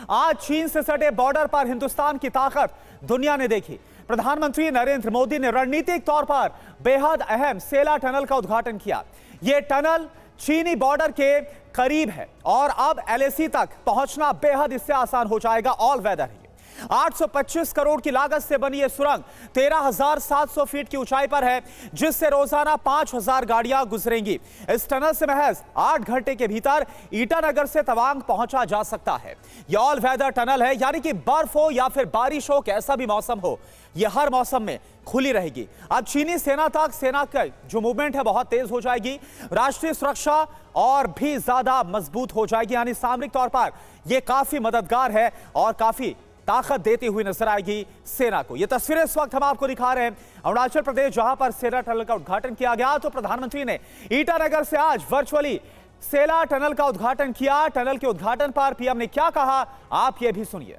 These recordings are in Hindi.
आज चीन से सटे बॉर्डर पर हिंदुस्तान की ताकत दुनिया ने देखी। प्रधानमंत्री नरेंद्र मोदी ने रणनीतिक तौर पर बेहद अहम सेला टनल का उद्घाटन किया। यह टनल चीनी बॉर्डर के करीब है और अब एलएसी तक पहुंचना बेहद इससे आसान हो जाएगा। ऑल वेदर है। 825 करोड़ की लागत से बनी यह सुरंग 13,700 फीट की ऊंचाई पर है, जिससे रोजाना 5,000 गाड़ियां गुजरेंगी। इस टनल से महज 8 घंटे के भीतर ईटानगर से तवांग पहुंचा जा सकता है। यह ऑल वेदर टनल है, यानी कि बर्फ हो या फिर बारिश हो, कैसा भी मौसम हो, यह हर मौसम में खुली रहेगी। अब चीनी सेना तक सेना का जो मूवमेंट है बहुत तेज हो जाएगी। राष्ट्रीय सुरक्षा और भी ज्यादा मजबूत हो जाएगी, यानी सामरिक तौर पर यह काफी मददगार है और काफी ताकत देती हुई नजर आएगी सेना को। ये तस्वीरें इस वक्त हम आपको दिखा रहे हैं अरुणाचल प्रदेश, जहां पर सेला टनल का उद्घाटन किया गया। तो प्रधानमंत्री ने ईटानगर से आज वर्चुअली सेला टनल का उद्घाटन किया। टनल के उद्घाटन पर पीएम ने क्या कहा, आप ये भी सुनिए।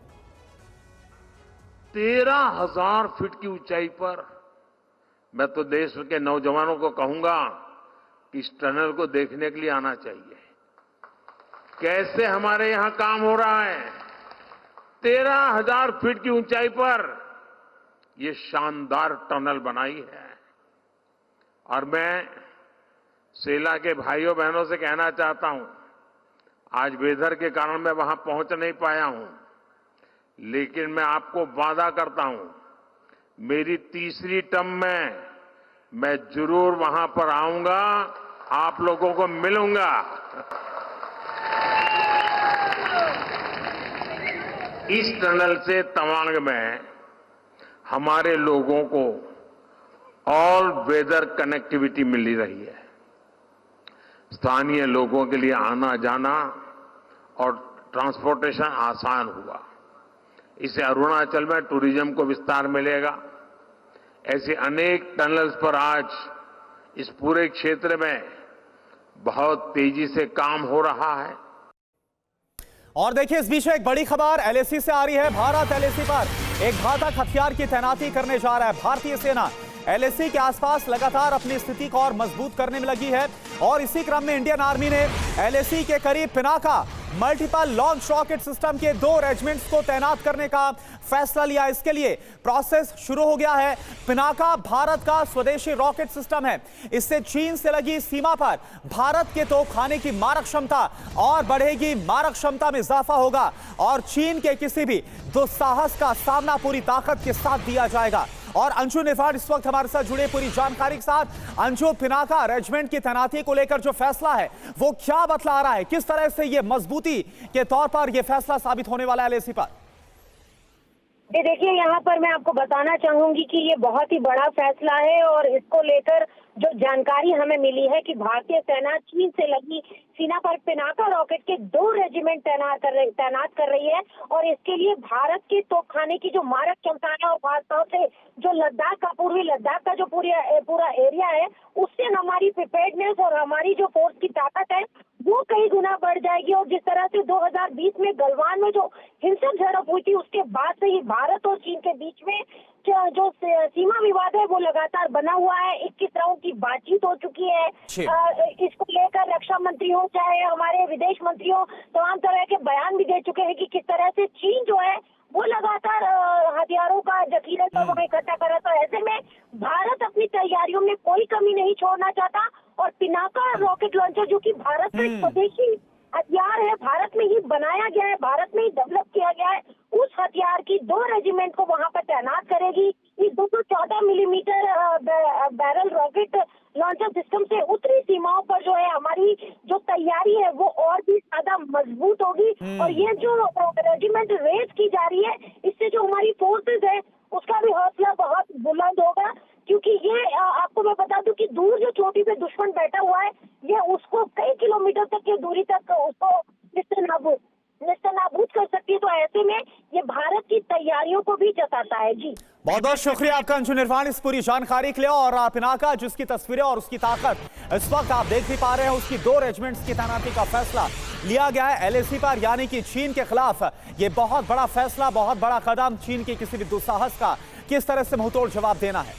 13,000 फीट की ऊंचाई पर मैं तो देश के नौजवानों को कहूंगा कि इस टनल को देखने के लिए आना चाहिए। कैसे हमारे यहां काम हो रहा है। 13,000 फीट की ऊंचाई पर यह शानदार टनल बनाई है। और मैं सेला के भाइयों बहनों से कहना चाहता हूं, आज वेदर के कारण मैं वहां पहुंच नहीं पाया हूं, लेकिन मैं आपको वादा करता हूं, मेरी तीसरी टर्म में मैं जरूर वहां पर आऊंगा, आप लोगों को मिलूंगा। इस टनल से तवांग में हमारे लोगों को ऑल वेदर कनेक्टिविटी मिल रही है। स्थानीय लोगों के लिए आना जाना और ट्रांसपोर्टेशन आसान हुआ। इससे अरुणाचल में टूरिज्म को विस्तार मिलेगा। ऐसे अनेक टनल्स पर आज इस पूरे क्षेत्र में बहुत तेजी से काम हो रहा है। और देखिए, इस बीच एक बड़ी खबर एलएसी से आ रही है। भारत एलएसी पर एक घातक हथियार की तैनाती करने जा रहा है। भारतीय सेना एलएसी के आसपास लगातार अपनी स्थिति को और मजबूत करने में लगी है और इसी क्रम में इंडियन आर्मी ने एलएसी के करीब Pinaka multiple launch rocket system के 2 रेजिमेंट्स को तैनात करने का फैसला लिया। इसके लिए प्रोसेस शुरू हो गया है। पिनाका भारत का स्वदेशी रॉकेट सिस्टम है। इससे चीन से लगी सीमा पर भारत के तोपखाने की मारक क्षमता और बढ़ेगी। मारक क्षमता में इजाफा होगा और चीन के किसी भी दुस्साहस का सामना पूरी ताकत के साथ दिया जाएगा। और अंशु निफाड़ इस वक्त हमारे साथ जुड़े पूरी जानकारी के साथ। अंशु, पिनाका रेजिमेंट की तैनाती को लेकर जो फैसला है वो क्या बतला रहा है, किस तरह से ये मजबूती के तौर पर यह फैसला साबित होने वाला है एलएसी पर? देखिए, यहाँ पर मैं आपको बताना चाहूंगी कि ये बहुत ही बड़ा फैसला है और इसको लेकर जो जानकारी हमें मिली है कि भारतीय सेना चीन से लगी सीमा पर पिनाका रॉकेट के 2 रेजिमेंट तैनात कर रही है और इसके लिए भारत के तोपखाने की जो मारक क्षमता है और खासतौर से जो लद्दाख का पूर्वी लद्दाख का जो पूरा एरिया है, उससे हमारी प्रिपेयर्डनेस और हमारी जो फोर्स की ताकत है वो कई गुना बढ़ जाएगी। और जिस तरह से 2020 में गलवान में जो हिंसक झड़प हुई थी, उसके बाद से ही भारत और चीन के बीच में जो सीमा विवाद है वो लगातार बना हुआ है। 21 राउंड की बातचीत हो चुकी है। इसको लेकर रक्षा मंत्री हो चाहे हमारे विदेश मंत्री हो, तमाम तरह के बयान भी दे चुके हैं कि किस तरह से चीन जो है वो लगातार हथियारों का जखीरे पर वहां इकट्ठा कर रहा था। ऐसे में भारत अपनी तैयारियों में कोई कमी नहीं छोड़ना चाहता और पिनाका रॉकेट लॉन्चर जो कि भारत का स्वदेशी हथियार है, भारत में ही बनाया गया है, भारत में ही डेवलप किया गया है, उस हथियार की 2 रेजिमेंट को वहां पर तैनात करेगी। इस 214 millimetre barrel rocket launcher system से उत्तरी सीमाओं पर जो है हमारी जो तैयारी है वो और भी ज्यादा मजबूत होगी। और ये जो रेजिमेंट रेस की जा रही है, इससे जो हमारी फोर्सेज है उसका भी हौसला बहुत बुलंद होगा, क्योंकि ये आपको मैं बता दूं कि दूर जो चोटी पे दुश्मन बैठा हुआ है, ये उसको कई किलोमीटर तक की दूरी तक उसको निस्तनाबूद कर सकती है। तो ऐसे में ये भारत की तैयारियों को भी जताता है। जी, बहुत बहुत शुक्रिया आपका अंशु निर्वाण इस पूरी जानकारी के लिए। और पिनाका जिसकी तस्वीरें और उसकी ताकत इस वक्त आप देख भी पा रहे हैं, उसकी 2 रेजिमेंट्स की तैनाती का फैसला लिया गया है एलएसी पर, यानी कि चीन के खिलाफ ये बहुत बड़ा फैसला, बहुत बड़ा कदम। चीन के किसी भी दुस्साहस का किस तरह से मुंहतोड़ जवाब देना है।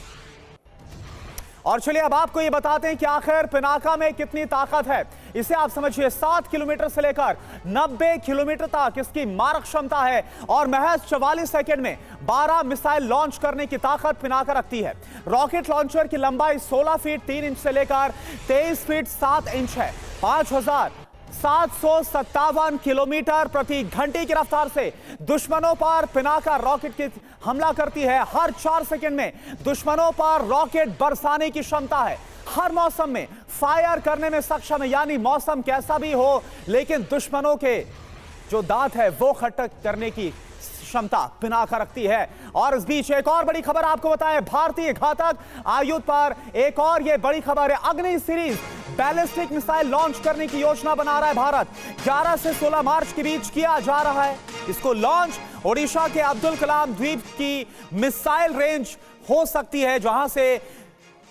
और चलिए अब आपको ये बताते हैं कि आखिर पिनाका में कितनी ताकत है। इसे आप समझिए 7 किलोमीटर से लेकर 90 किलोमीटर तक इसकी मारक क्षमता है और महज 44 सेकंड में 12 मिसाइल लॉन्च करने की ताकत पिनाका रखती है। रॉकेट लॉन्चर की लंबाई 16 फीट 3 इंच से लेकर 23 फीट 7 इंच है। 5757 किलोमीटर प्रति घंटे की रफ्तार से दुश्मनों पर पिनाका रॉकेट की हमला करती है। हर 4 सेकंड में दुश्मनों पर रॉकेट बरसाने की क्षमता है। हर मौसम में फायर करने में सक्षम है, यानी मौसम कैसा भी हो लेकिन दुश्मनों के जो दांत है वो खटक करने की क्षमता पिनाका रखती है। और इस बीच एक और बड़ी खबर आपको बताएं, भारतीय घातक आयुध पर एक और ये बड़ी खबर है। अग्नि सीरीज बैलिस्टिक मिसाइल लॉन्च करने की योजना बना रहा है भारत। 11 से 16 मार्च के बीच किया जा रहा है इसको लॉन्च। ओडिशा के अब्दुल कलाम द्वीप की मिसाइल रेंज हो सकती है जहां से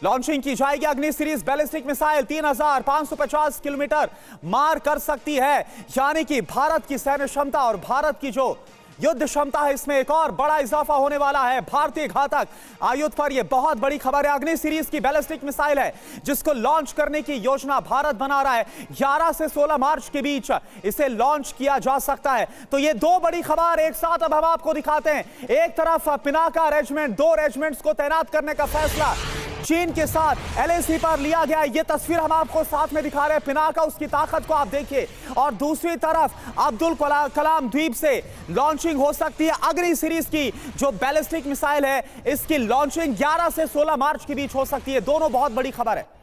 लॉन्चिंग की जाएगी। अग्नि सीरीज बैलिस्टिक मिसाइल 3550 किलोमीटर मार कर सकती है, यानी कि भारत की सैन्य क्षमता और भारत की जो युद्ध क्षमता है इसमें एक और बड़ा इजाफा होने वाला है। भारतीय घातक आयुध पर यह बहुत बड़ी खबर है। अग्नि सीरीज की बैलिस्टिक मिसाइल है जिसको लॉन्च करने की योजना भारत बना रहा है। 11 से 16 मार्च के बीच इसे लॉन्च किया जा सकता है। तो ये दो बड़ी खबर एक साथ अब हम आपको दिखाते हैं। एक तरफ पिनाका रेजिमेंट, 2 रेजिमेंट्स को तैनात करने का फैसला चीन के साथ LAC पर लिया गया है। ये तस्वीर हम आपको साथ में दिखा रहे हैं, पिनाका उसकी ताकत को आप देखिए। और दूसरी तरफ अब्दुल कलाम द्वीप से लॉन्चिंग हो सकती है अग्नि सीरीज की जो बैलिस्टिक मिसाइल है, इसकी लॉन्चिंग 11 से 16 मार्च के बीच हो सकती है। दोनों बहुत बड़ी खबर है।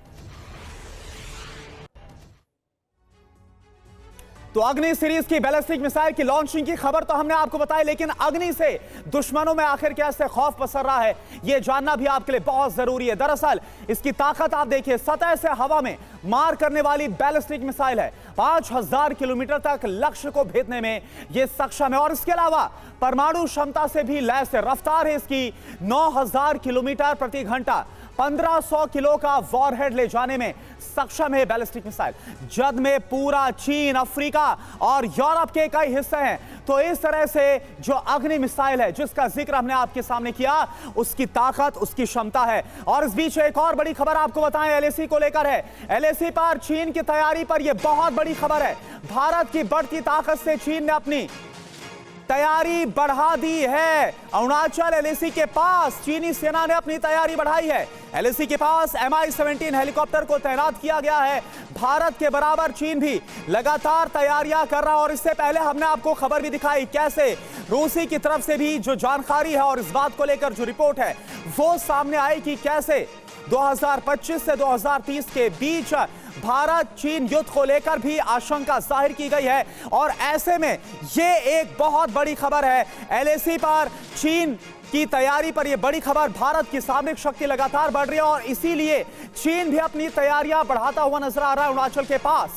तो अग्नि सीरीज की बैलिस्टिक मिसाइल की लॉन्चिंग की खबर तो हमने आपको बताई, लेकिन अग्नि से दुश्मनों में आखिर कैसे खौफ पसर रहा है यह जानना भी आपके लिए बहुत जरूरी है। दरअसल इसकी ताकत आप देखिए, सतह से हवा में मार करने वाली बैलिस्टिक मिसाइल है। 5000 किलोमीटर तक लक्ष्य को भेदने में यह सक्षम है और इसके अलावा परमाणु क्षमता से भी लैस है। रफ्तार है इसकी 9000 किलोमीटर प्रति घंटा। 1500 किलो का वॉरहेड ले जाने में सक्षम है बैलिस्टिक मिसाइल। जद में पूरा चीन, अफ्रीका और यूरोप के कई हिस्से हैं। तो इस तरह से जो अग्नि मिसाइल है जिसका जिक्र हमने आपके सामने किया, उसकी ताकत, उसकी क्षमता है। और इस बीच एक और बड़ी खबर आपको बताएं LAC को लेकर है। LAC पर चीन की तैयारी पर यह बहुत बड़ी खबर है। भारत की बढ़ती ताकत से चीन ने अपनी तैयारी बढ़ा दी है। अरुणाचल LAC के पास चीनी सेना ने अपनी तैयारी बढ़ाई है। LAC के पास Mi-17 हेलीकॉप्टर को तैनात किया गया है। भारत के बराबर चीन भी लगातार तैयारियां कर रहा है और इससे पहले हमने आपको खबर भी दिखाई कैसे रूसी की तरफ से भी जो जानकारी है और इस बात को लेकर जो रिपोर्ट है वो सामने आई कि कैसे 2025 से 2030 के बीच भारत चीन युद्ध को लेकर भी आशंका जाहिर की गई है। और ऐसे में ये एक बहुत बड़ी खबर है। LAC पर चीन की तैयारी पर यह बड़ी खबर, भारत की सामरिक शक्ति लगातार बढ़ रही है और इसीलिए चीन भी अपनी तैयारियां बढ़ाता हुआ नजर आ रहा है अरुणाचल के पास।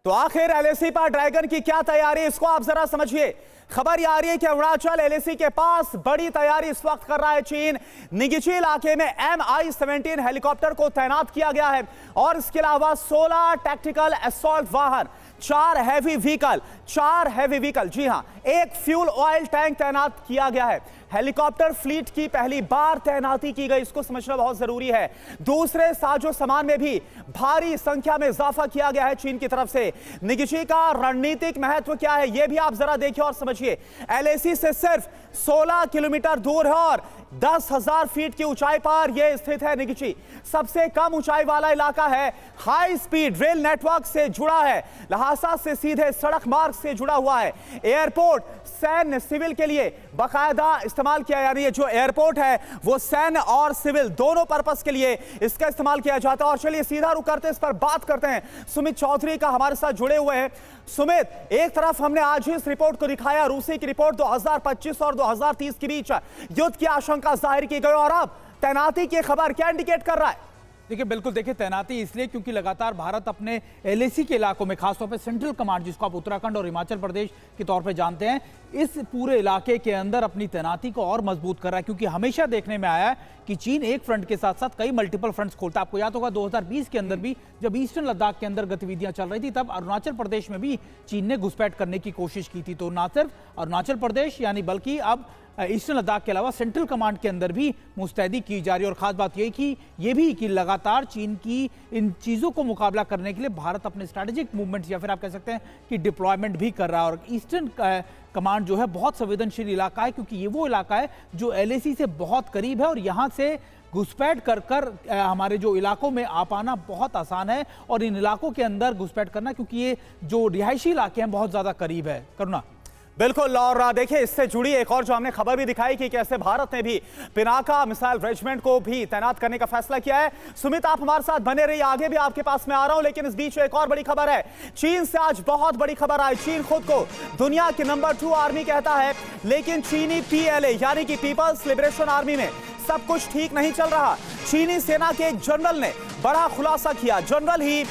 तो आखिर LAC पर ड्रैगन की क्या तैयारी, इसको आप जरा समझिए। खबर यह आ रही है कि अरुणाचल LAC के पास बड़ी तैयारी इस वक्त कर रहा है चीन। निगिची इलाके में Mi-17 हेलीकॉप्टर को तैनात किया गया है और इसके अलावा 16 टैक्टिकल असॉल्ट वाहन, 4 हैवी व्हीकल, जी हां, 1 फ्यूल ऑयल टैंक तैनात किया गया है। हेलीकॉप्टर फ्लीट की पहली बार तैनाती की गई, इसको समझना बहुत जरूरी है। दूसरे साजो सामान में भी भारी संख्या में इजाफा किया गया है चीन की तरफ से। निगिची का रणनीतिक महत्व क्या है यह भी आप जरा देखिए और समझिए। LAC से सिर्फ 16 किलोमीटर दूर है और 10,000 फीट की ऊंचाई पर यह स्थित है। निगिची सबसे कम ऊंचाई वाला इलाका है, हाई स्पीड रेल नेटवर्क से जुड़ा है, लहासा से सीधे सड़क मार्ग से जुड़ा हुआ है। एयरपोर्ट सैन्य सिविल के लिए बाकायदा इस्तेमाल किया, यानी ये जो एयरपोर्ट है वो सैन्य और सिविल दोनों पर्पस के लिए इसका इस्तेमाल किया जाता है। और चलिए सीधा रुक करते इस पर बात करते हैं। सुमित चौधरी का हमारे साथ जुड़े हुए हैं। सुमित, एक तरफ हमने आज ही इस रिपोर्ट को दिखाया, रूसी की रिपोर्ट 2025 और 2030 के बीच युद्ध की आशंका जाहिर की गई और अब तैनाती की खबर क्या इंडिकेट कर रहा है? देखिए बिल्कुल, देखिए तैनाती इसलिए क्योंकि लगातार भारत अपने एलएसी के इलाकों में, खासतौर पे सेंट्रल कमांड जिसको आप उत्तराखंड और हिमाचल प्रदेश के तौर पे जानते हैं, इस पूरे इलाके के अंदर अपनी तैनाती को और मजबूत कर रहा है। क्योंकि हमेशा देखने में आया है कि चीन एक फ्रंट के साथ साथ कई मल्टीपल फ्रंट्स खोलता है। आपको याद होगा 2020 के अंदर भी जब ईस्टर्न लद्दाख के अंदर गतिविधियां चल रही थी, तब अरुणाचल प्रदेश में भी चीन ने घुसपैठ करने की कोशिश की थी। तो ना सिर्फ अरुणाचल प्रदेश यानी बल्कि अब ईस्टर्न लद्दाख के अलावा सेंट्रल कमांड के अंदर भी मुस्तैदी की जा रही है। और खास बात ये भी कि लगातार चीन की इन चीज़ों को मुकाबला करने के लिए भारत अपने स्ट्रैटेजिक मूवमेंट्स या फिर आप कह सकते हैं कि डिप्लॉयमेंट भी कर रहा है। और ईस्टर्न कमांड जो है बहुत संवेदनशील इलाका है, क्योंकि ये वो इलाका है जो एलएसी से बहुत करीब है और यहाँ से घुसपैठ कर हमारे जो इलाकों में आ पाना बहुत आसान है। और इन इलाकों के अंदर घुसपैठ करना, क्योंकि ये जो रिहायशी इलाके हैं बहुत ज़्यादा करीब है। करुणा। बिल्कुल, और देखिए इससे जुड़ी एक और जो हमने खबर भी दिखाई कि कैसे भारत ने भी पिनाका मिसाइल रेजिमेंट को भी तैनात करने का फैसला किया है। सुमित, आप हमारे साथ बने रहिए, आगे भी आपके पास में आ रहा हूं, लेकिन इस बीच एक और बड़ी खबर है। चीन से आज बहुत बड़ी खबर आई। चीन खुद को दुनिया की नंबर 2 आर्मी कहता है, लेकिन चीनी पीएलए यानी कि पीपल्स लिबरेशन आर्मी में सब कुछ ठीक नहीं चल रहा। चीनी सेना के एक जनरल ने बड़ा खुलासा किया। जनरल ही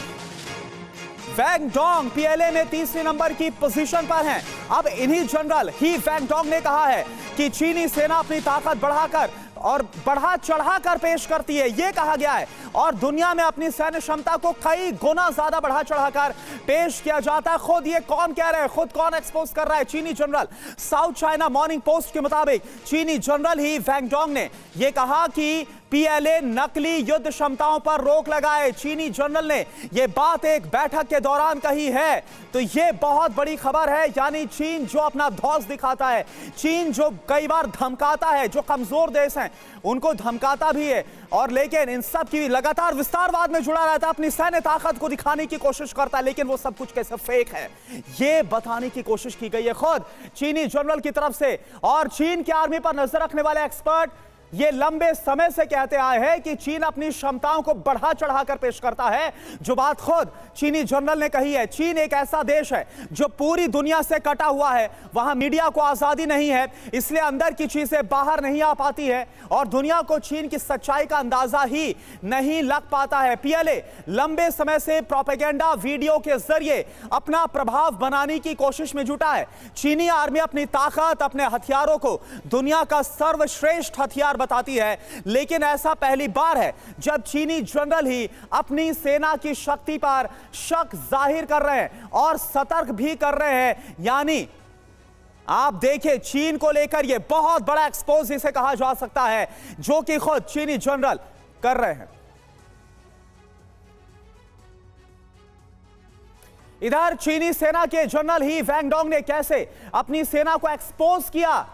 वैंग डोंग पीएलए में 3रे नंबर की पोजीशन पर हैं। अब इन्हीं जनरल ही वैंग डोंग ने कहा है कि चीनी सेना अपनी ताकत बढ़ाकर और बढ़ा चढ़ाकर पेश करती है, यह कहा गया है। और दुनिया में अपनी सैन्य क्षमता को कई गुना ज्यादा बढ़ा चढ़ाकर पेश किया जाता है। खुद ये कौन कह रहे हैं, खुद कौन एक्सपोज कर रहा है? चीनी general. South China morning post के मुताबिक चीनी जनरल ही वैंग डोंग ने यह कहा कि पीएलए नकली युद्ध क्षमताओं पर रोक लगाए। चीनी जनरल ने यह बात एक बैठक के दौरान कही है। तो यह बहुत बड़ी खबर है, यानी चीन जो अपना धौंस दिखाता है, चीन जो कई बार धमकाता है, जो कमजोर देश हैं उनको धमकाता भी है, और लेकिन इन सब की लगातार विस्तारवाद में जुड़ा रहता है, अपनी सैन्य ताकत को दिखाने की कोशिश करता है, लेकिन वो सब कुछ कैसे फेक है ये बताने की कोशिश की गई है खुद चीनी जनरल की तरफ से। और चीन की आर्मी पर नजर रखने वाले एक्सपर्ट ये लंबे समय से कहते आए हैं कि चीन अपनी क्षमताओं को बढ़ा चढ़ाकर पेश करता है, जो बात खुद चीनी जनरल ने कही है। चीन एक ऐसा देश है जो पूरी दुनिया से कटा हुआ है, वहां मीडिया को आजादी नहीं है, इसलिए अंदर की चीजें बाहर नहीं आ पाती है और दुनिया को चीन की सच्चाई का अंदाजा ही नहीं लग पाता है। पीएलए लंबे समय से प्रोपेगेंडा वीडियो के जरिए अपना प्रभाव बनाने की कोशिश में जुटा है। चीनी आर्मी अपनी ताकत, अपने हथियारों को दुनिया का सर्वश्रेष्ठ हथियार बताती है, लेकिन ऐसा पहली बार है जब चीनी जनरल ही अपनी सेना की शक्ति पर शक जाहिर कर रहे हैं और सतर्क भी कर रहे हैं। यानी आप देखिए चीन को लेकर यह बहुत बड़ा एक्सपोज इसे कहा जा सकता है, जो कि खुद चीनी जनरल कर रहे हैं। इधर चीनी सेना के जनरल ही वैंग डोंग ने कैसे अपनी सेना को एक्सपोज किया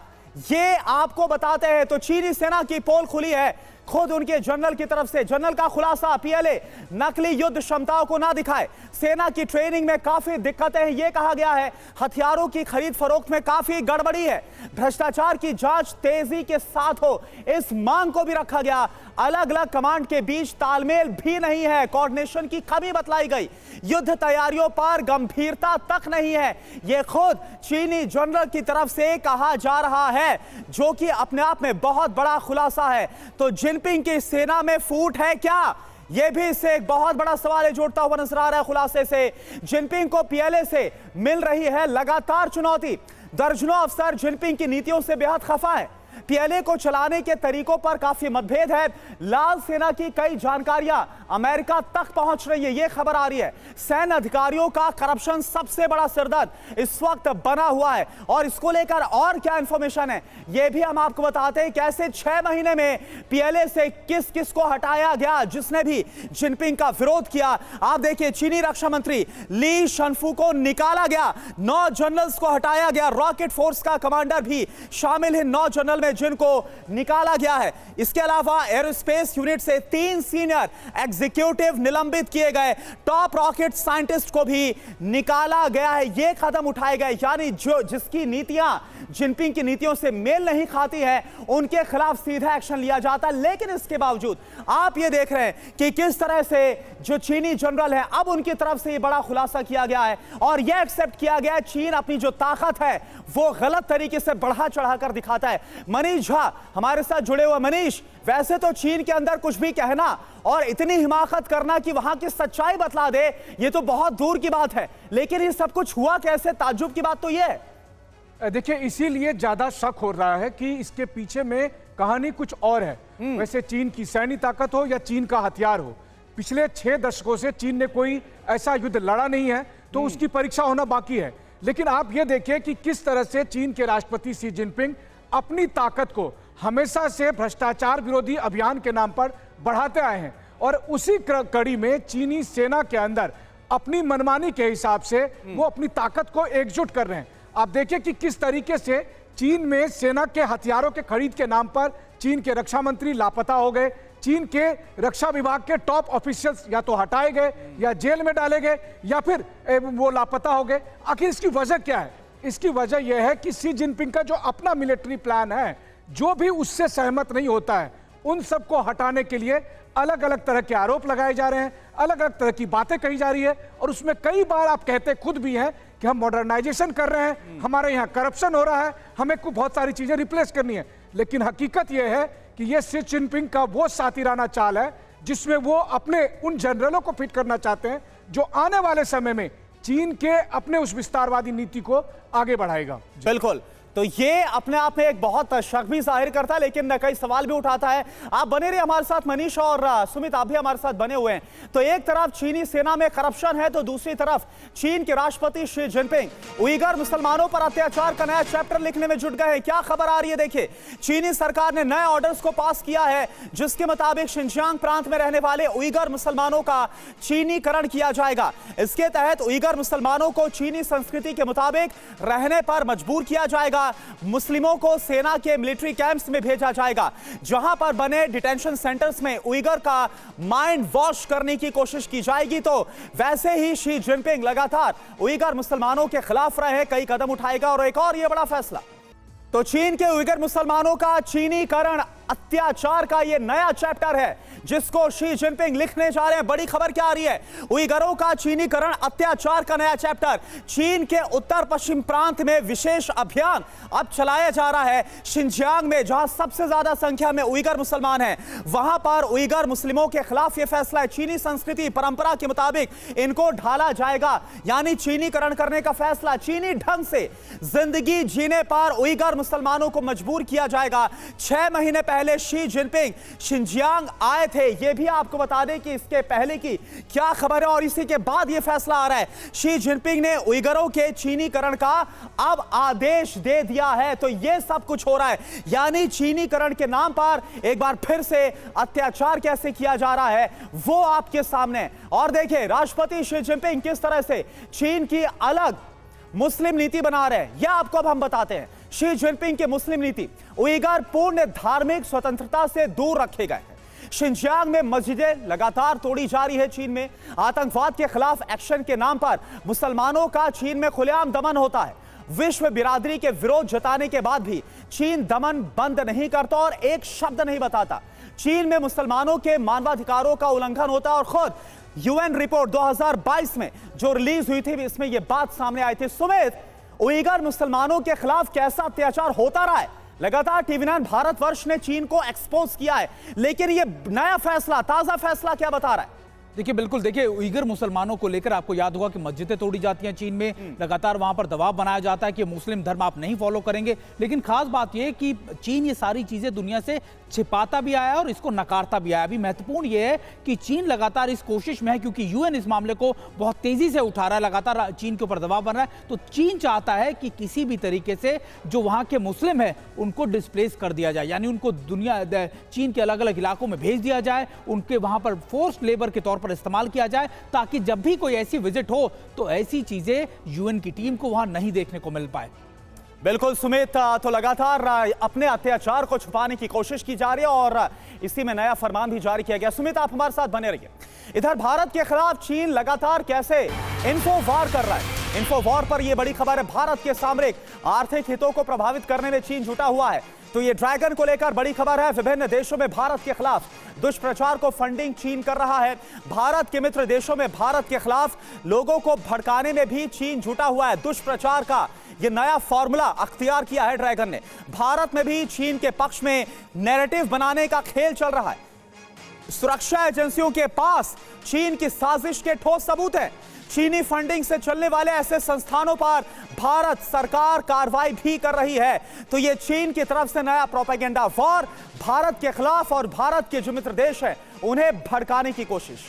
ये आपको बताते हैं। तो चीनी सेना की पोल खुली है खुद उनके जनरल की तरफ से। जनरल का खुलासा, पीएलए नकली युद्ध क्षमताओं को ना दिखाए, सेना की ट्रेनिंग में काफी दिक्कतें हैं ये कहा गया है, हथियारों की खरीद फरोख्त में काफी गड़बड़ी है, भ्रष्टाचार की जांच तेजी के साथ हो इस मांग को भी रखा गया। अलग अलग कमांड के बीच तालमेल भी नहीं है, कोऑर्डिनेशन की कमी बतलाई गई, युद्ध तैयारियों पर गंभीरता तक नहीं है, यह खुद चीनी जनरल की तरफ से कहा जा रहा है, जो कि अपने आप में बहुत बड़ा खुलासा है। तो जिनपिंग की सेना में फूट है क्या, यह भी इससे एक बहुत बड़ा सवाल जोड़ता हुआ नजर आ रहा है। खुलासे से जिनपिंग को पीएलए से मिल रही है लगातार चुनौती। दर्जनों अफसर जिनपिंग की नीतियों से बेहद खफा है, पीएलए को चलाने के तरीकों पर काफी मतभेद है, लाल सेना की कई जानकारियां अमेरिका तक पहुंच रही है, यह खबर आ रही है। सैन्य अधिकारियों का करप्शन सबसे बड़ा सिरदर्द इस वक्त बना हुआ है, और इसको लेकर और क्या इंफॉर्मेशन है यह भी हम आपको बताते हैं। कैसे 6 महीने में पीएलए से किस किस को हटाया गया, जिसने भी जिनपिंग का विरोध किया। आप देखिए चीनी रक्षा मंत्री ली शनफू को निकाला गया, 9 जनरल्स को हटाया गया, रॉकेट फोर्स का कमांडर भी शामिल है 9 जनरल में जिनको निकाला गया है। इसके अलावा एरोस्पेस यूनिट से 3 सीनियर एग्जीक्यूटिव निलंबित किए गए, टॉप रॉकेट साइंटिस्ट को भी निकाला गया है। यह कदम उठाए गए, यानी जो जिसकी नीतियां जिनपिंग की नीतियों से मेल नहीं खाती है उनके खिलाफ सीधा एक्शन लिया जाता है। लेकिन इसके बावजूद आप ये देख रहे हैं कि किस तरह से जो चीनी जनरल है अब उनकी तरफ से ये बड़ा खुलासा किया गया है और यह एक्सेप्ट किया गया है चीन अपनी जो ताकत है वो गलत तरीके से बढ़ा चढ़ाकर दिखाता है। मनीष झा हमारे साथ जुड़े हुए। मनीष, वैसे तो चीन के अंदर कुछ भी कहना और इतनी हिमाकत करना कि वहां की सच्चाई बतला दे, ये तो बहुत दूर की बात है, लेकिन ये सब कुछ हुआ कैसे? ताज्जुब की बात तो ये है। देखिए, इसीलिए ज्यादा शक हो रहा है कि इसके पीछे में कहानी कुछ और है। वैसे चीन की सैन्य ताकत हो या चीन का हथियार हो, पिछले 6 दशकों से चीन ने कोई ऐसा युद्ध लड़ा नहीं है, तो उसकी परीक्षा होना बाकी है। लेकिन आप ये देखिए कि किस तरह से चीन के राष्ट्रपति शी जिनपिंग अपनी ताकत को हमेशा से भ्रष्टाचार विरोधी अभियान के नाम पर बढ़ाते आए हैं, और उसी कड़ी में चीनी सेना के अंदर अपनी मनमानी के हिसाब से वो अपनी ताकत को एकजुट कर रहे हैं। आप देखिए कि किस तरीके से चीन में सेना के हथियारों के खरीद के नाम पर चीन के रक्षा मंत्री लापता हो गए, चीन के रक्षा विभाग के टॉप ऑफिशियल्स या तो हटाए गए या जेल में डाले गए या फिर वो लापता हो गए। आखिर इसकी वजह क्या है? इसकी वजह यह है कि शी जिनपिंग का जो अपना मिलिट्री प्लान है, जो भी उससे सहमत नहीं होता है, उन सबको हटाने के लिए अलग अलग तरह के आरोप लगाए जा रहे हैं, अलग अलग तरह की बातें कही जा रही है, और उसमें कई बार आप कहते खुद भी हैं कि हम मॉडर्नाइजेशन कर रहे हैं, हमारे यहाँ करप्शन हो रहा है, हमें को बहुत सारी चीजें रिप्लेस करनी है। लेकिन हकीकत यह है कि यह शी जिनपिंग का वो सातिराना चाल है जिसमें वो अपने उन जनरलों को फिट करना चाहते हैं जो आने वाले समय में चीन के अपने उस विस्तारवादी नीति को आगे बढ़ाएगा। बिल्कुल, तो ये अपने आप में एक बहुत शक भी जाहिर करता है, लेकिन कई सवाल भी उठाता है। आप बने रहिए हमारे साथ, मनीष और सुमित आप भी हमारे साथ बने हुए हैं। तो एक तरफ चीनी सेना में करप्शन है, तो दूसरी तरफ चीन के राष्ट्रपति शी जिनपिंग उइगर मुसलमानों पर अत्याचार का नया चैप्टर लिखने में जुट गए हैं। क्या खबर आ रही है? देखिए, चीनी सरकार ने नए ऑर्डर्स को पास किया है जिसके मुताबिक शिनजियांग प्रांत में रहने वाले उइगर मुसलमानों का चीनीकरण किया जाएगा। इसके तहत उइगर मुसलमानों को चीनी संस्कृति के मुताबिक रहने पर मजबूर किया जाएगा। मुस्लिमों को सेना के मिलिट्री कैंप्स में भेजा जाएगा, जहां पर बने डिटेंशन सेंटर्स में उइगर का माइंड वॉश करने की कोशिश की जाएगी। तो वैसे ही शी जिनपिंग लगातार उइगर मुसलमानों के खिलाफ रहे कई कदम उठाएगा। और एक और ये बड़ा फैसला, तो चीन के उइगर मुसलमानों का चीनीकरण अत्याचार का यह नया चैप्टर है जिसको शी जिनपिंग लिखने जा रहे हैं। बड़ी खबर क्या आ रही है? उइगरों का चीनीकरण अत्याचार का नया चैप्टर। चीन के उत्तर पश्चिम प्रांत में विशेष अभियान अब चलाया जा रहा है। शिनजियांग में जहां सबसे ज्यादा संख्या में उइगर मुसलमान हैं, वहां पर उइगर मुस्लिमों के खिलाफ यह फैसला है। चीनी संस्कृति परंपरा के मुताबिक इनको ढाला जाएगा, यानी चीनीकरण करने का फैसला। चीनी ढंग से जिंदगी जीने पर उइगर मुसलमानों को मजबूर किया जाएगा। 6 महीने पहले शी जिनपिंग शिनजियांग आए थे, यह भी आपको बता दें कि इसके पहले की क्या खबर है और इसी के बाद यह फैसला आ रहा है। शी जिनपिंग ने उइगरों के चीनीकरण का अब आदेश दे दिया है। तो यह सब कुछ हो रहा है, यानी चीनीकरण के नाम पर एक बार फिर से अत्याचार कैसे किया जा रहा है वो आपके सामने। और देखिए, राष्ट्रपति शी जिनपिंग किस तरह से चीन की अलग मुस्लिम नीति बना रहे हैं, यह आपको अब हम बताते हैं। शी जिनपिंग की मुस्लिम नीति, उइगर पूर्ण धार्मिक स्वतंत्रता से दूर रखे गए हैं। शिनजियांग में मस्जिदें लगातार तोड़ी जा रही है। चीन में आतंकवाद के खिलाफ एक्शन के नाम पर मुसलमानों का चीन में खुलेआम दमन होता है। विश्व बिरादरी के विरोध जताने के बाद भी चीन दमन बंद नहीं करता और एक शब्द नहीं बताता। चीन में मुसलमानों के मानवाधिकारों का उल्लंघन होता है और खुद यूएन रिपोर्ट 2022 में जो रिलीज हुई थी, इसमें यह बात सामने आई थी। सुमित, उइगर मुसलमानों के खिलाफ कैसा अत्याचार होता रहा है, लगातार टीवी9 भारतवर्ष ने चीन को एक्सपोज किया है, लेकिन यह नया फैसला, ताजा फैसला क्या बता रहा है? देखिए, बिल्कुल देखिए, उइगर मुसलमानों को लेकर आपको याद होगा कि मस्जिदें तोड़ी जाती हैं चीन में, लगातार वहां पर दबाव बनाया जाता है कि मुस्लिम धर्म आप नहीं फॉलो करेंगे। लेकिन खास बात यह कि चीन ये सारी चीजें दुनिया से छिपाता भी आया और इसको नकारता भी आया। अभी महत्वपूर्ण यह है कि चीन लगातार इस कोशिश में है, क्योंकि यूएन इस मामले को बहुत तेजी से उठा रहा है, लगातार चीन के ऊपर दबाव बन रहा है। तो चीन चाहता है कि किसी भी तरीके से जो वहां के मुस्लिम है उनको डिस्प्लेस कर दिया जाए, यानी उनको दुनिया चीन के अलग अलग इलाकों में भेज दिया जाए, उनके वहां पर फोर्स्ड लेबर के तौर पर इस्तेमाल किया जाए, ताकि जब भी कोई ऐसी विजिट हो तो ऐसी चीजें यूएन की टीम को वहां नहीं देखने को मिल पाए। बिल्कुल सुमित, तो लगातार अपने अत्याचार को छुपाने की कोशिश की जा रही है और इसी में नया फरमान भी जारी किया गया। सुमित, आप हमारे साथ बने रहिए। इधर भारत के खिलाफ चीन लगातार कैसे इन्फोवार कर रहा है। इन्फोवार पर यह बड़ी खबर है, भारत के सामरिक आर्थिक हितों को प्रभावित करने में चीन जुटा हुआ है। तो ये ड्रैगन को लेकर बड़ी खबर है। विभिन्न देशों में भारत के खिलाफ दुष्प्रचार को फंडिंग चीन कर रहा है। भारत के मित्र देशों में भारत के खिलाफ लोगों को भड़काने में भी चीन जुटा हुआ है। दुष्प्रचार का ये नया फॉर्मूला अख्तियार किया है ड्रैगन ने। भारत में भी चीन के पक्ष में नैरेटिव बनाने का खेल चल रहा है। सुरक्षा एजेंसियों के पास चीन की साजिश के ठोस सबूत हैं। चीनी फंडिंग से चलने वाले ऐसे संस्थानों पर भारत सरकार कार्रवाई भी कर रही है। तो यह चीन की तरफ से नया प्रोपेगेंडा वॉर भारत के खिलाफ और भारत के जो मित्र देश हैं उन्हें भड़काने की कोशिश।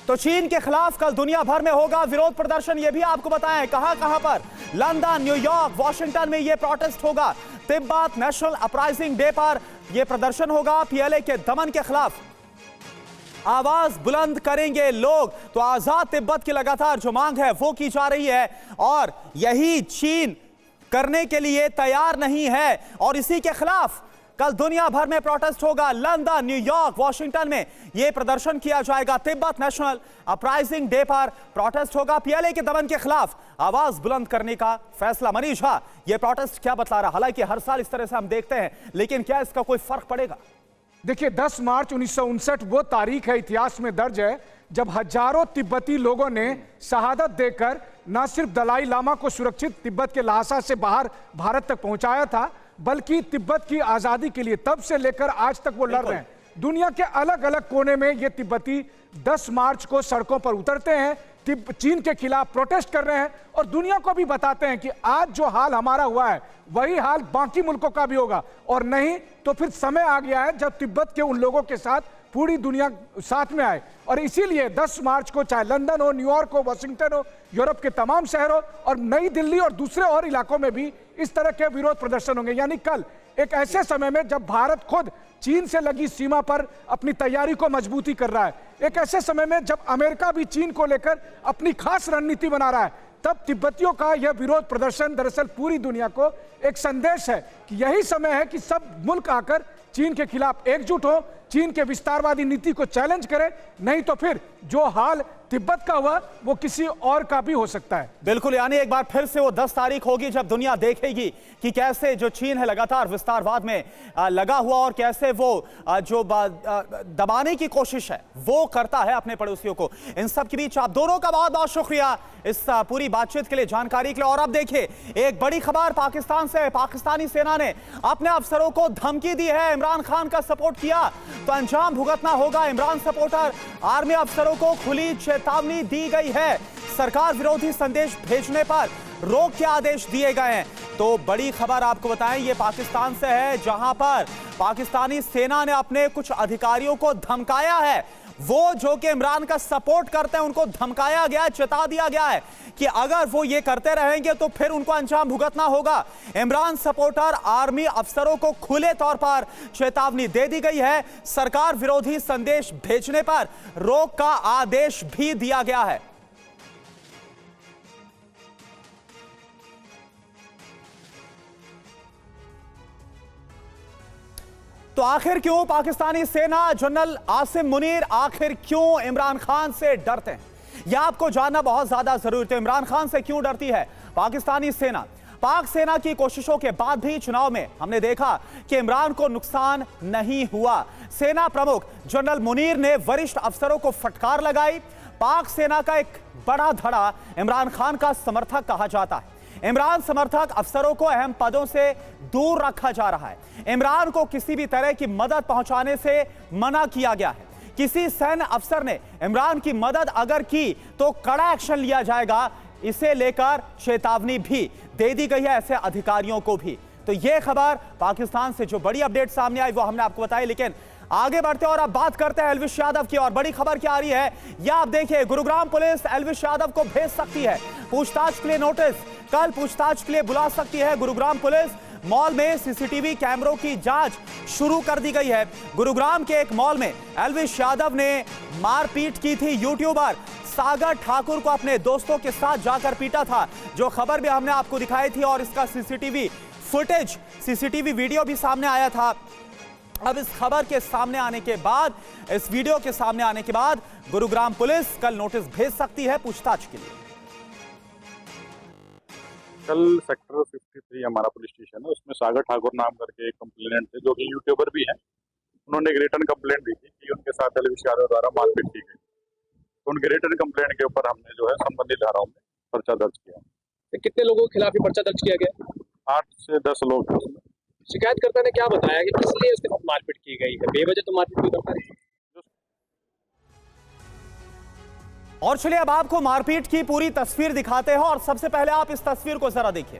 तो चीन के खिलाफ कल दुनिया भर में होगा विरोध प्रदर्शन। यह भी आपको बताएं कहां पर। लंदन, न्यूयॉर्क, वॉशिंगटन में यह प्रोटेस्ट होगा। तिब्बत नेशनल अपराइजिंग डे पर यह प्रदर्शन होगा। पीएलए के दमन के खिलाफ आवाज बुलंद करेंगे लोग। तो आजाद तिब्बत की लगातार जो मांग है वो की जा रही है और यही चीन करने के लिए तैयार नहीं है और इसी के खिलाफ कल दुनिया भर में प्रोटेस्ट होगा। लंदन, न्यूयॉर्क, वॉशिंगटन में यह प्रदर्शन किया जाएगा। तिब्बत नेशनल अपराइजिंग डे पर प्रोटेस्ट होगा। पीएलए के दमन के खिलाफ आवाज बुलंद करने का फैसला। मनीष झा, यह प्रोटेस्ट क्या बतला रहा? हालांकि हर साल इस तरह से हम देखते हैं, लेकिन क्या इसका कोई फर्क पड़ेगा? देखिए, 10 मार्च 1959 वो तारीख है, इतिहास में दर्ज है, जब हजारों तिब्बती लोगों ने शहादत देकर न सिर्फ दलाई लामा को सुरक्षित तिब्बत के ल्हासा से बाहर भारत तक पहुंचाया था, बल्कि तिब्बत की आजादी के लिए तब से लेकर आज तक वो लड़ रहे हैं। दुनिया के अलग अलग कोने में ये तिब्बती 10 मार्च को सड़कों पर उतरते हैं, चीन के खिलाफ प्रोटेस्ट कर रहे हैं और दुनिया को भी बताते हैं कि आज जो हाल हमारा हुआ है वही हाल बाकी मुल्कों का भी होगा, और नहीं तो फिर समय आ गया है जब तिब्बत के उन लोगों के साथ पूरी दुनिया साथ में आए। और इसीलिए 10 मार्च को चाहे लंदन हो, न्यूयॉर्क हो, वॉशिंगटन हो, यूरोप के तमाम शहरों और नई दिल्ली और दूसरे और इलाकों में भी इस तरह के विरोध प्रदर्शन होंगे। यानी कल एक ऐसे समय में जब भारत खुद चीन से लगी सीमा पर अपनी तैयारी को मजबूती कर रहा है, एक ऐसे समय में जब अमेरिका भी चीन को लेकर अपनी खास रणनीति बना रहा है, तब तिब्बतियों का यह विरोध प्रदर्शन दरअसल पूरी दुनिया को एक संदेश है कि यही समय है कि सब मुल्क आकर चीन के खिलाफ एकजुट हो, चीन के विस्तारवादी नीति को चैलेंज करे, नहीं तो फिर जो हाल तिब्बत का हुआ वो किसी और का भी हो सकता है। बिल्कुल, यानी एक बार फिर से वो 10 तारीख होगी जब दुनिया देखेगी कि कैसे जो चीन है लगातार विस्तारवाद में लगा हुआ और कैसे वो जो दबाने की कोशिश है वो करता है अपने पड़ोसियों को। इन सब के बीच आप दोनों का बहुत बहुत शुक्रिया इस पूरी बातचीत के लिए, जानकारी के लिए। और अब देखिए एक बड़ी खबर पाकिस्तान से। पाकिस्तानी सेना ने अपने अफसरों को धमकी दी है। इमरान खान का सपोर्ट किया तो अंजाम भुगतना होगा। इमरान सपोर्टर आर्मी अफसरों को खुली चेतावनी दी गई है। सरकार विरोधी संदेश भेजने पर रोक के आदेश दिए गए हैं। तो बड़ी खबर आपको बताएं, ये पाकिस्तान से है, जहां पर पाकिस्तानी सेना ने अपने कुछ अधिकारियों को धमकाया है। वो जो कि इमरान का सपोर्ट करते हैं उनको धमकाया गया है, चेता दिया गया है कि अगर वो ये करते रहेंगे तो फिर उनको अंजाम भुगतना होगा। इमरान सपोर्टर आर्मी अफसरों को खुले तौर पर चेतावनी दे दी गई है। सरकार विरोधी संदेश भेजने पर रोक का आदेश भी दिया गया है। तो आखिर क्यों पाकिस्तानी सेना जनरल आसिम मुनीर आखिर क्यों इमरान खान से डरते हैं, यह आपको जानना बहुत ज्यादा जरूरी है। इमरान खान से क्यों डरती है पाकिस्तानी सेना? पाक सेना की कोशिशों के बाद भी चुनाव में हमने देखा कि इमरान को नुकसान नहीं हुआ। सेना प्रमुख जनरल मुनीर ने वरिष्ठ अफसरों को फटकार लगाई। पाक सेना का एक बड़ा धड़ा इमरान खान का समर्थक कहा जाता है। इमरान समर्थक अफसरों को अहम पदों से दूर रखा जा रहा है। इमरान को किसी भी तरह की मदद पहुंचाने से मना किया गया है। किसी सैन्य अफसर ने इमरान की मदद अगर की तो कड़ा एक्शन लिया जाएगा, इसे लेकर चेतावनी भी दे दी गई है ऐसे अधिकारियों को भी। तो यह खबर पाकिस्तान से जो बड़ी अपडेट सामने आई वो हमने आपको बताई। लेकिन आगे बढ़ते और अब बात करते हैं एल्विश यादव की। और बड़ी खबर क्या आ रही है यह आप देखिए, गुरुग्राम पुलिस एल्विश यादव को भेज सकती है पूछताछ के लिए नोटिस। कल पूछताछ के लिए बुला सकती है गुरुग्राम पुलिस। मॉल में सीसीटीवी कैमरों की जांच शुरू कर दी गई है। गुरुग्राम के एक मॉल में एल्विश यादव ने मारपीट की थी। यूट्यूबर सागर ठाकुर को अपने दोस्तों के साथ जाकर पीटा था, जो खबर भी हमने आपको दिखाई थी और इसका सीसीटीवी फुटेज, सीसीटीवी वीडियो भी सामने आया था। अब इस खबर के सामने आने के बाद, इस वीडियो के सामने आने के बाद गुरुग्राम पुलिस कल नोटिस भेज सकती है पूछताछ के लिए। कल सेक्टर 53 हमारा पुलिस स्टेशन है, उसमें सागर ठाकुर नाम करके एक कंप्लेनेंट थे जो कि यूट्यूबर भी हैं। उन्होंने एक रिटर्न कंप्लेंट दी थी कि उनके साथ एलविश यादव द्वारा मारपीट की गई। तो उनके रिटर्न कंप्लेंट के ऊपर हमने जो है संबंधित धाराओं में पर्चा दर्ज किया। तो कितने लोगों के खिलाफ ये पर्चा दर्ज किया गया? 8 से 10 लोग थे उसमें। शिकायतकर्ता ने क्या बताया कि किस लिए उसके साथ मारपीट की गई है? बेवजह तो मारपीट नहीं करता है। और चलिए अब आपको मारपीट की पूरी तस्वीर दिखाते हैं और सबसे पहले आप इस तस्वीर को जरा देखिए।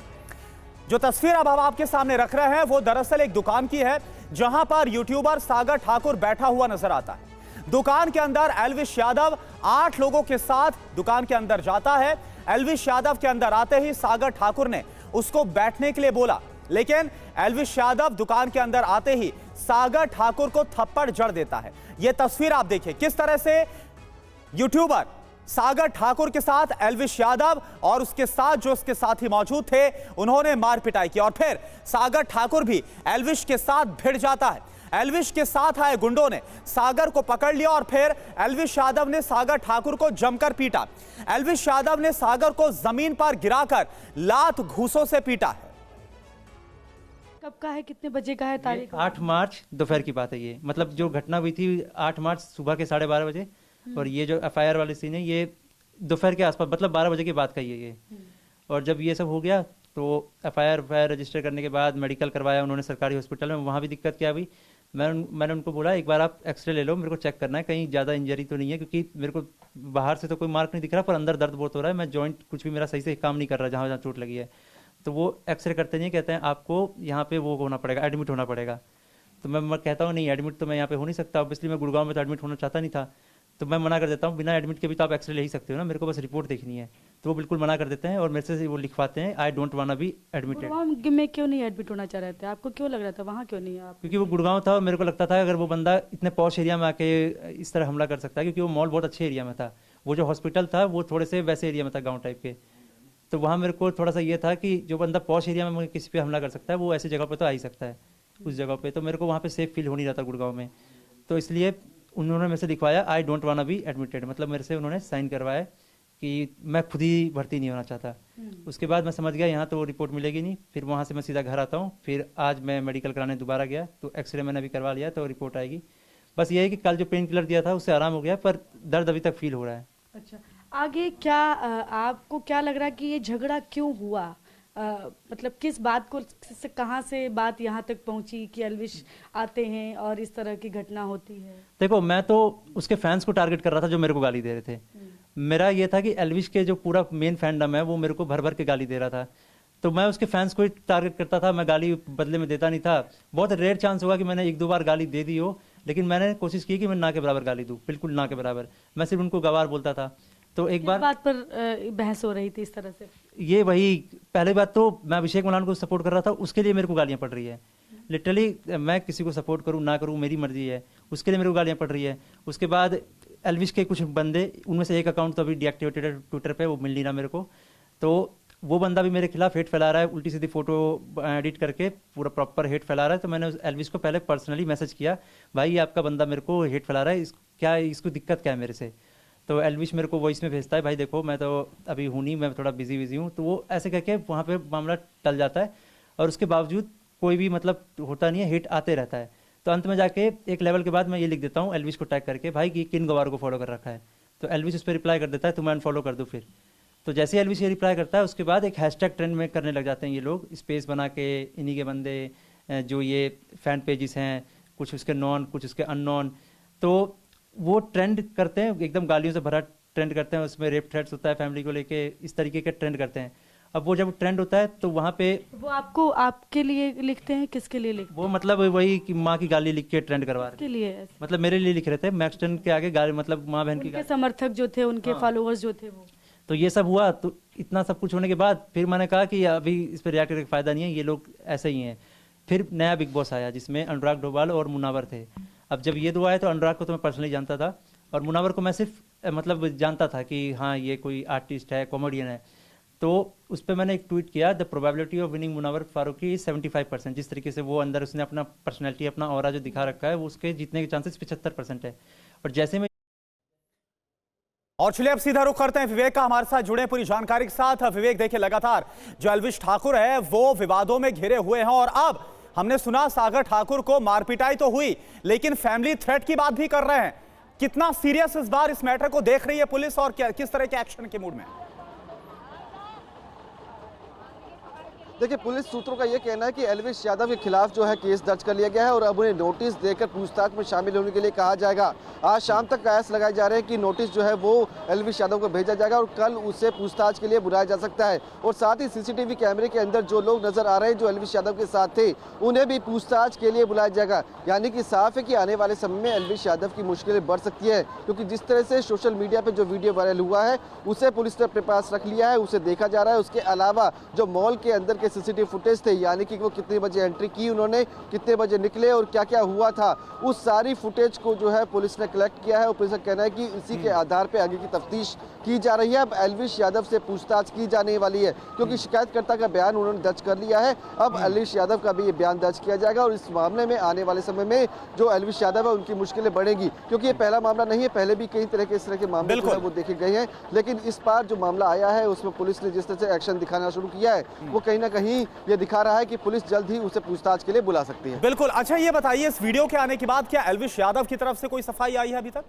जो तस्वीर अब हम आपके सामने रख रहे हैं वो दरअसल एक दुकान की है जहां पर यूट्यूबर सागर ठाकुर बैठा हुआ नजर आता है। दुकान के अंदर एल्विश यादव 8 लोगों के साथ दुकान के अंदर जाता है। एल्विश यादव के अंदर आते ही सागर ठाकुर ने उसको बैठने के लिए बोला, लेकिन एल्विश यादव दुकान के अंदर आते ही सागर ठाकुर को थप्पड़ जड़ देता है। यह तस्वीर आप देखिए किस तरह से यूट्यूबर सागर ठाकुर के साथ एल्विश यादव और उसके साथ जो उसके साथी मौजूद थे उन्होंने मार पिटाई की और फिर सागर ठाकुर भी एल्विश के साथ भिड़ जाता है। एल्विश के साथ आए गुंडों ने सागर को पकड़ लिया और फिर एल्विश यादव ने सागर ठाकुर को जमकर पीटा। एल्विश यादव ने सागर को जमीन पर गिराकर लात घूंसों से पीटा है। कब का है, कितने बजे का है तारीख? 8 मार्च दोपहर की बात है ये। मतलब जो घटना हुई थी 8 मार्च सुबह के 12:30 बजे और ये जो एफआईआर वाली सीन है ये दोपहर के आसपास मतलब 12 बजे की बात का ही है ये। और जब ये सब हो गया तो एफआईआर रजिस्टर करने के बाद मेडिकल करवाया उन्होंने सरकारी हॉस्पिटल में। वहाँ भी दिक्कत क्या हुई, मैंने उनको बोला एक बार आप एक्सरे ले लो, मेरे को चेक करना है कहीं ज़्यादा इंजरी तो नहीं है, क्योंकि मेरे को बाहर से तो कोई मार्क नहीं दिख रहा पर अंदर दर्द बहुत हो रहा है, मैं जॉइंट कुछ भी मेरा सही से काम नहीं कर रहा जहाँ जहाँ चोट लगी है। तो वो एक्सरे करते नहीं, कहते हैं आपको यहाँ पे वो होना पड़ेगा, एडमिट होना पड़ेगा। तो मैं कहता हूँ नहीं एडमिट तो मैं यहाँ पे हो नहीं सकता, ऑब्वियसली मैं गुड़गांव में तो एडमिट होना चाहता नहीं था। तो मैं मना कर देता हूँ बिना एडमिट के भी तो आप एक्सरे ले ही सकते हो ना, मेरे को बस रिपोर्ट देखनी है। तो वो बिल्कुल मना कर देते हैं और मेरे से वो लिखवाते हैं I don't want be admitted. Gurgaon में क्यों नहीं एडमिट होना चाह रहे थे? आपको क्यों लग रहा था वहाँ क्यों नहीं आप? क्योंकि वो गुड़गांव था और मेरे को लगता था अगर वो बंदा इतने पॉश एरिया में आके इस तरह हमला कर सकता है, क्योंकि वो मॉल बहुत अच्छे एरिया में था, वो जो हॉस्पिटल था वो थोड़े से वैसे एरिया में था गाँव टाइप के। तो वहाँ मेरे को थोड़ा सा ये था कि जो बंदा पॉश एरिया में किसी पे हमला कर सकता है वो ऐसी जगह पर तो आ ही सकता है उस जगह पे। तो मेरे को वहाँ पे सेफ फील हो नहीं रहा था गुड़गांव में, तो इसलिए उन्होंने मेरे से लिखवाया I don't want be admitted, मतलब मेरे से उन्होंने साइन करवाया कि मैं खुद ही भर्ती नहीं होना चाहता। उसके बाद मैं समझ गया यहाँ तो रिपोर्ट मिलेगी नहीं, फिर वहाँ से मैं सीधा घर आता हूँ। फिर आज मैं मेडिकल कराने दोबारा गया तो एक्सरे मैंने अभी करवा लिया तो रिपोर्ट आएगी। बस ये है कि कल जो पेन किलर दिया था उससे आराम हो गया पर दर्द अभी तक फील हो रहा है। अच्छा, आगे क्या आपको क्या लग रहा है कि ये झगड़ा क्यों हुआ? मतलब किस बात को से कहाँ से बात यहाँ तक पहुँची कि एल्विश आते हैं और इस तरह की घटना होती है? देखो मैं तो उसके फैंस को टारगेट कर रहा था जो मेरे को गाली दे रहे थे। मेरा ये था कि एल्विश के जो पूरा मेन फैंडम है वो मेरे को भर भर के गाली दे रहा था, तो मैं उसके फैंस को ही टारगेट करता था, मैं गाली बदले में देता नहीं था। बहुत रेयर चांस होगा कि मैंने 1-2 बार गाली दे दी हो, लेकिन मैंने कोशिश की कि मैं ना के बराबर गाली दूं, बिल्कुल ना के बराबर। मैं सिर्फ उनको गवार बोलता था। तो एक बार बात पर बहस हो रही थी इस तरह से, ये वही पहले बात तो मैं अभिषेक मलान को सपोर्ट कर रहा था, उसके लिए मेरे को गालियां पड़ रही है। लिटरली मैं किसी को सपोर्ट करूं ना करूं मेरी मर्जी है, उसके लिए मेरे को गालियां पड़ रही है। उसके बाद एल्विश के कुछ बंदे, उनमें से एक अकाउंट तो अभी डीएक्टिवेटेड है ट्विटर पे, वो मिल नहीं रहा मेरे को, तो वो बंदा भी मेरे खिलाफ हेट फैला रहा है, उल्टी सीधी फोटो एडिट करके पूरा प्रॉपर हेट फैला रहा है। तो मैंने एल्विश को पहले पर्सनली मैसेज किया, भाई ये आपका बंदा मेरे को हेट फैला रहा है, क्या इसको दिक्कत क्या है मेरे से? तो एल्विश मेरे को वॉइस में भेजता है, भाई देखो मैं तो अभी हूँ नहीं, मैं थोड़ा बिजी हूँ। तो वो ऐसे करके वहाँ पे मामला टल जाता है और उसके बावजूद कोई भी मतलब होता नहीं है, हिट आते रहता है। तो अंत में जाके एक लेवल के बाद मैं ये लिख देता हूँ एल्विश को टैग करके, भाई कि किन गवारों को फॉलो कर रखा है। तो एल्विश उस पर रिप्लाई कर देता है, तो मैं अनफॉलो कर दूँ फिर। तो जैसे ही एल्विश ये रिप्लाई करता है उसके बाद एक हैशटैग ट्रेंड में करने लग जाते हैं ये लोग, स्पेस बना के, इन्हीं के बंदे जो ये फैन पेजेस हैं, कुछ उसके नॉन कुछ उसके अननॉन, तो वो ट्रेंड करते हैं, एकदम गालियों से भरा ट्रेंड करते हैं, उसमें रेप थ्रेट्स होता है फैमिली को लेके, इस तरीके के ट्रेंड करते हैं। अब वो जब ट्रेंड होता है तो वहाँ पे वो आपको आपके लिए लिखते हैं, किसके लिए लिखते हैं? वो मतलब वही कि माँ की गाली लिख के ट्रेंड करवा रहे के लिए मतलब मेरे लिए लिख रहे थे, मैक्स 10 के आगे गाली मतलब माँ बहन की उनके समर्थक जो थे, उनके फॉलोअर्स जो थे वो। तो ये सब हुआ। तो इतना सब कुछ होने के बाद फिर मैंने कहा कि अभी इस पर रिएक्ट करके फायदा नहीं है, ये लोग ऐसे ही हैं। फिर नया बिग बॉस आया जिसमें अनुराग डोभाल और मुनावर थे। अब जब ये दो आए तो अनुराग को तो मैं पर्सनली जानता था और मुनावर को मैं सिर्फ मतलब जानता था कि हाँ ये कोई आर्टिस्ट है, कॉमेडियन है। तो उस पर मैंने एक ट्वीट किया, the probability of winning Munawar Faruqui 75%। जिस तरीके से वो अंदर उसने अपना पर्सनैलिटी, अपना ऑरा जो दिखा रखा है, वो उसके जीतने के चांसेस 75% है। और जैसे मैं और चलिए अब सीधा रुख करते हैं विवेक का, हमारे साथ जुड़े पूरी जानकारी के साथ। विवेक, देखिए लगातार जो एल्विश ठाकुर है वो विवादों में घिरे हुए हैं और अब हमने सुना सागर ठाकुर को मारपिटाई तो हुई लेकिन फैमिली थ्रेट की बात भी कर रहे हैं। कितना सीरियस इस बार इस मैटर को देख रही है पुलिस और किस तरह के एक्शन के मूड में? देखिए, पुलिस सूत्रों का यह कहना है कि एल्विश यादव के खिलाफ जो है केस दर्ज कर लिया गया है और अब उन्हें नोटिस देकर पूछताछ में शामिल होने के लिए कहा जाएगा। आज शाम तक कयास लगाए जा रहे हैं कि नोटिस जो है वो एल्विश यादव को भेजा जाएगा और कल उसे पूछताछ के लिए बुलाया जा सकता है। और साथ ही सीसीटीवी कैमरे के अंदर जो लोग नजर आ रहे हैं जो एल्विश यादव के साथ थे उन्हें भी पूछताछ के लिए बुलाया जाएगा। यानी कि साफ है कि आने वाले समय में एल्विश यादव की मुश्किलें बढ़ सकती है, क्योंकि जिस तरह से सोशल मीडिया पर जो वीडियो वायरल हुआ है उसे पुलिस ने अपने पास रख लिया है, उसे देखा जा रहा है। उसके अलावा जो मॉल के अंदर के सीसीटीवी फुटेज थे, यानी कि वो कितने बजे एंट्री की उन्होंने, कितने बजे निकले और क्या क्या हुआ था, उस सारी फुटेज को जो है पुलिस ने कलेक्ट किया है और पुलिस का कहना है कि इसी के आधार पर आगे की तफ्तीश की जा रही है। अब एल्विश यादव से पूछताछ की जाने वाली है, क्योंकि शिकायतकर्ता का बयान उन्होंने दर्ज कर लिया है। अब एल्विश यादव का भी ये बयान दर्ज किया जाएगा और इस मामले में आने वाले समय में जो एल्विश यादव है उनकी मुश्किलें बढ़ेंगी, क्योंकि ये पहला मामला नहीं है, पहले भी कई तरह के इस तरह के मामले जो है वो देखे गए हैं। लेकिन इस बार जो मामला आया है उसमें पुलिस ने जिस तरह से एक्शन दिखाना शुरू किया है वो कहीं ना कहीं ये दिखा रहा है कि पुलिस जल्द ही उसे पूछताछ के लिए बुला सकती है। बिल्कुल। अच्छा, ये बताइए इस वीडियो के आने के बाद क्या एल्विश यादव की तरफ से कोई सफाई आई है अभी तक?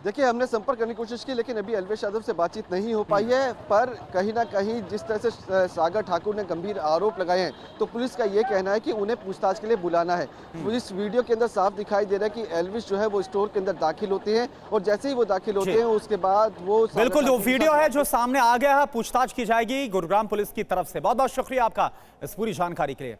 देखिए, हमने संपर्क करने की कोशिश की लेकिन अभी एल्विश यादव से बातचीत नहीं हो पाई है। पर कहीं ना कहीं जिस तरह से सागर ठाकुर ने गंभीर आरोप लगाए हैं तो पुलिस का ये कहना है कि उन्हें पूछताछ के लिए बुलाना है। इस वीडियो के अंदर साफ दिखाई दे रहा है कि एल्विश जो है वो स्टोर के अंदर दाखिल होते हैं और जैसे ही वो दाखिल होते हैं उसके बाद वो बिल्कुल जो वीडियो है जो सामने आ गया है पूछताछ की जाएगी गुरुग्राम पुलिस की तरफ से। बहुत बहुत शुक्रिया आपका इस पूरी जानकारी के लिए।